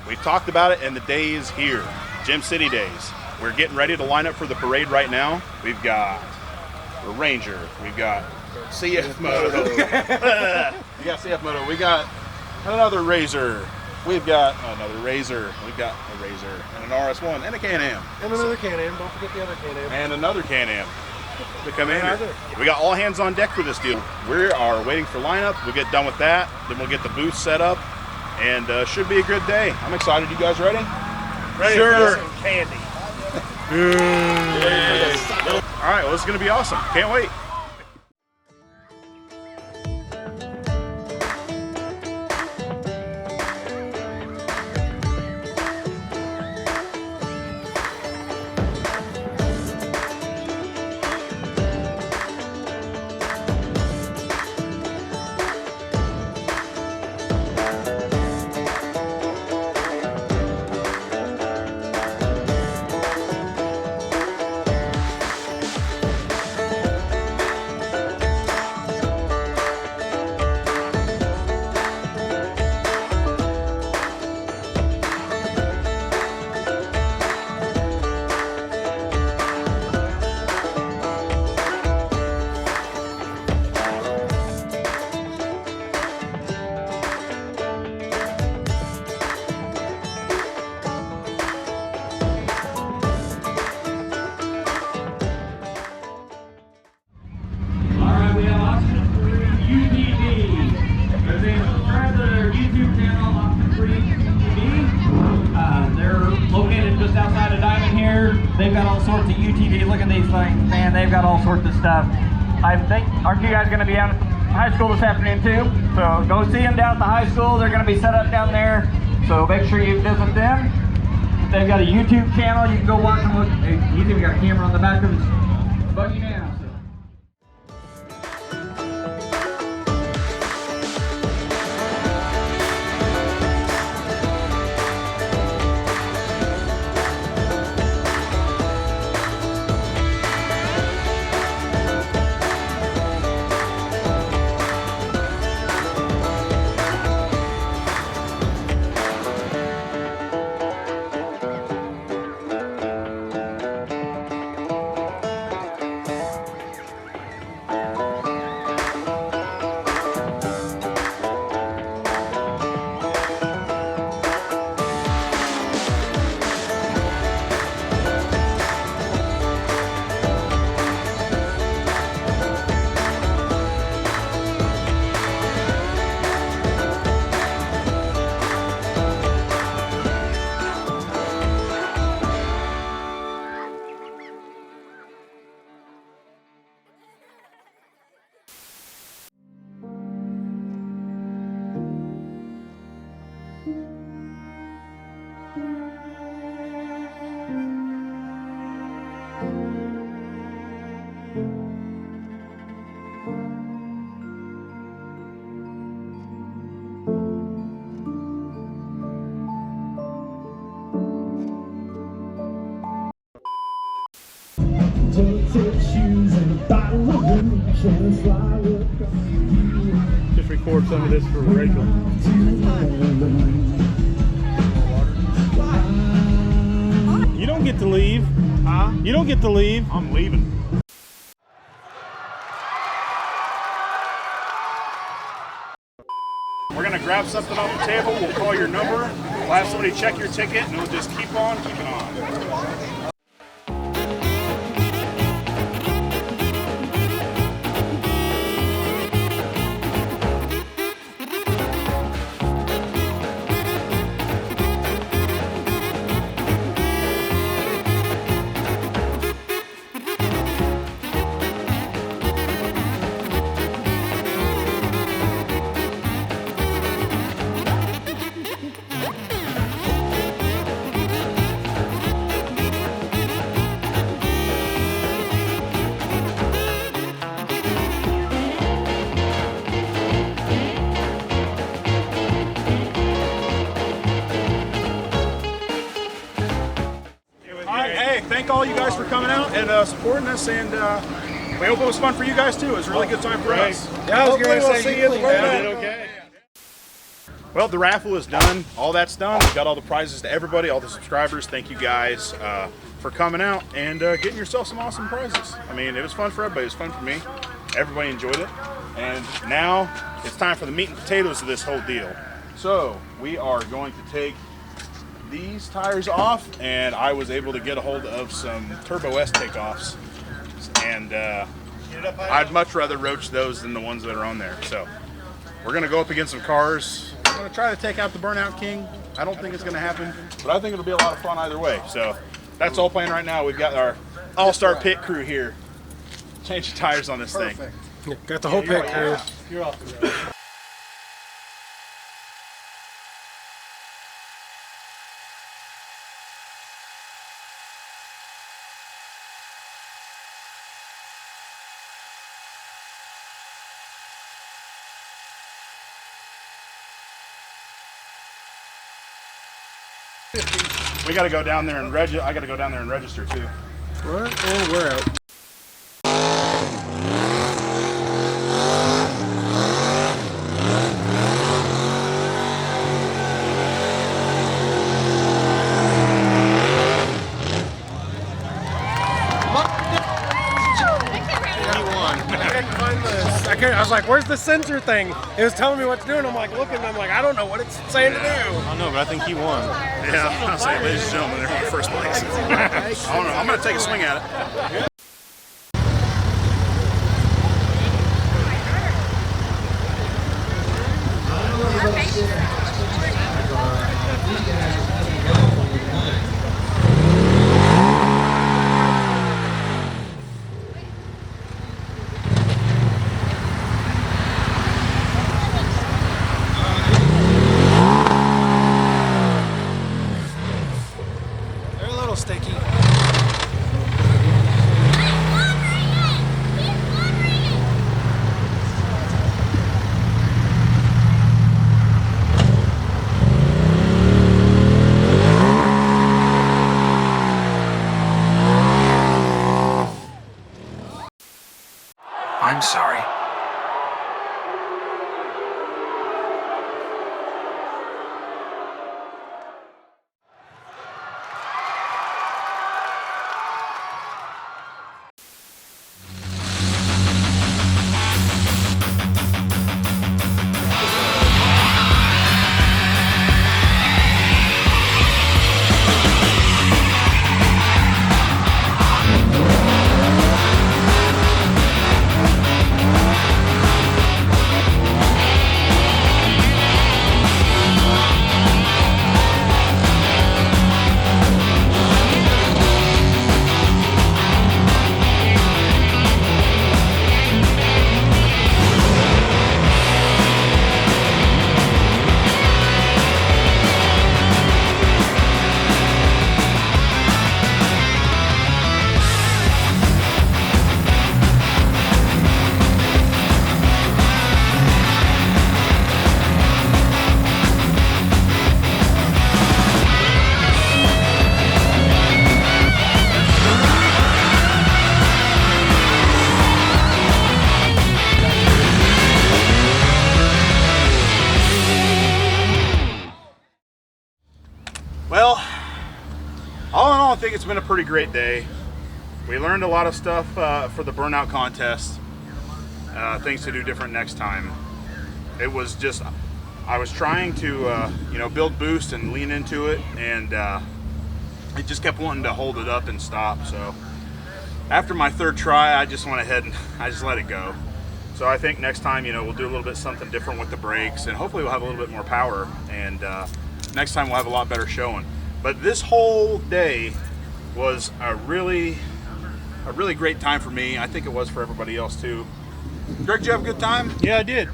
We've talked about it, and the day is here. Gym City Days. We're getting ready to line up for the parade right now. We've got a Ranger. We've got CF Moto. We got CF Moto. We got another Razor. We've got another Razor. We've got a Razor and an RS1 and a Can-Am. And another Can-Am. Don't forget the other Can-Am. And another Can-Am. To come in here. We got all hands on deck for this deal. We are waiting for lineup. We'll get done with that. Then we'll get the booth set up. And should be a good day. I'm excited. You guys ready? Ready sure. for some candy. All right, well, this is going to be awesome. Can't wait. They've got all sorts of UTVs. Look at these things, man. They've got all sorts of stuff. I think, aren't you guys going to be out at the high school this afternoon too? So go see them down at the high school. They're going to be set up down there. So make sure you visit them. They've got a YouTube channel. You can go watch them. He's even got a camera on the back of his buggy now. Just record some of this for Rachel. You don't get to leave. Huh? You don't get to leave. I'm leaving. We're going to grab something off the table. We'll call your number. We'll have somebody check your ticket, and we'll just keep on keeping on. Thank all you guys for coming out and supporting us, and we hope it was fun for you guys too. It was a really good time for us. Yeah, I was going to say see you at the cleaned BURNOUT. okay. Well, the raffle is done. All that's done. We got all the prizes to everybody, all the subscribers. Thank you guys for coming out and getting yourself some awesome prizes. I mean, it was fun for everybody. It was fun for me. Everybody enjoyed it. And now it's time for the meat and potatoes of this whole deal. So we are going to take these tires off, and I was able to get a hold of some Turbo S takeoffs. And I'd much rather roach those than the ones that are on there. So we're going to go up against some cars. I'm going to try to take out the Burnout King. I don't think it's going to happen, but I think it'll be a lot of fun either way. So that's all planned right now. We've got our all-star pit crew here. Change the tires on this thing. Got the whole pit crew. You're off. We got to go down there and register. I got to go down there and register too. What? Oh, we're out. I was like, where's the sensor thing? It was telling me what to do, and I'm like looking, and I'm like, I don't know what it's saying to do. I know, but I think he won. Yeah, I'll say, ladies and gentlemen, they're in first place. I don't know. I'm going to take a swing at it. They're a little sticky. I'm sorry. Well, all in all, I think it's been a pretty great day. We learned a lot of stuff for the Burnout Contest. Things to do different next time. It was just, I was trying to, you know, build boost and lean into it, and it just kept wanting to hold it up and stop. So after my third try, I just went ahead and I just let it go. So I think next time, you know, we'll do a little bit something different with the brakes, and hopefully we'll have a little bit more power, and next time we'll have a lot better showing. But this whole day was a really great time for me. I think it was for everybody else too. Greg, did you have a good time? Yeah, I did.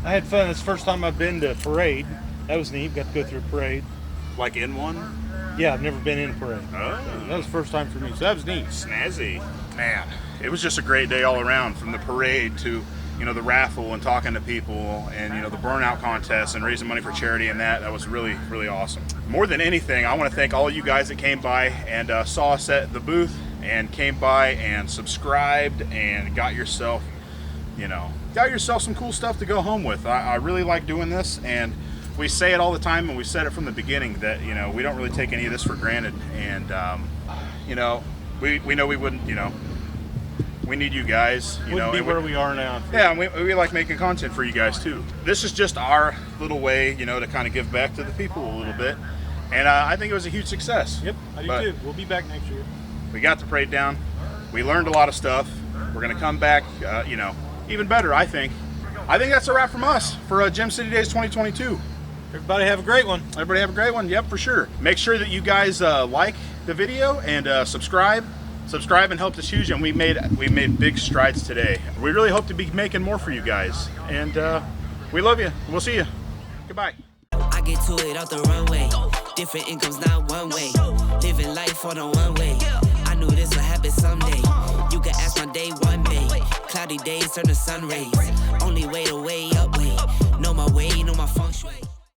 I had fun. It's the first time I've been to a parade. That was neat. Got to go through a parade. Like in one? Yeah, I've never been in a parade. Oh. That was the first time for me, so that was neat. Snazzy. Man, it was just a great day all around, from the parade to, you know, the raffle and talking to people, and, you know, the Burnout Contest and raising money for charity, and that was really, really awesome. More than anything, I want to thank all of you guys that came by and saw us at the booth and came by and subscribed and got yourself, you know, some cool stuff to go home with. I really like doing this, and we say it all the time, and we said it from the beginning that, you know, we don't really take any of this for granted, and you know, we know we wouldn't, you know, we need you guys, you Wouldn't know, be where we are now. yeah, and we like making content for you guys too. This is just our little way, you know, to kind of give back to the people a little bit, and I think it was a huge success. Yep, I do But too. We'll be back next year. we got the parade down. We learned a lot of stuff. We're gonna come back, you know, even better. I think that's a wrap from us for Gem City Days 2022. Everybody have a great one. Everybody have a great one. Yep, for sure. Make sure that you guys like the video and subscribe and help us huge. And we made big strides today. We really hope to be making more for you guys. And we love you. We'll see you. Goodbye. I get to it off the runway. Different incomes, not one way. Living life on a one way. I knew this would happen someday. You can ask my day one day. Cloudy days turn to sun rays. Only way to way up way. Know my way, know my feng shui.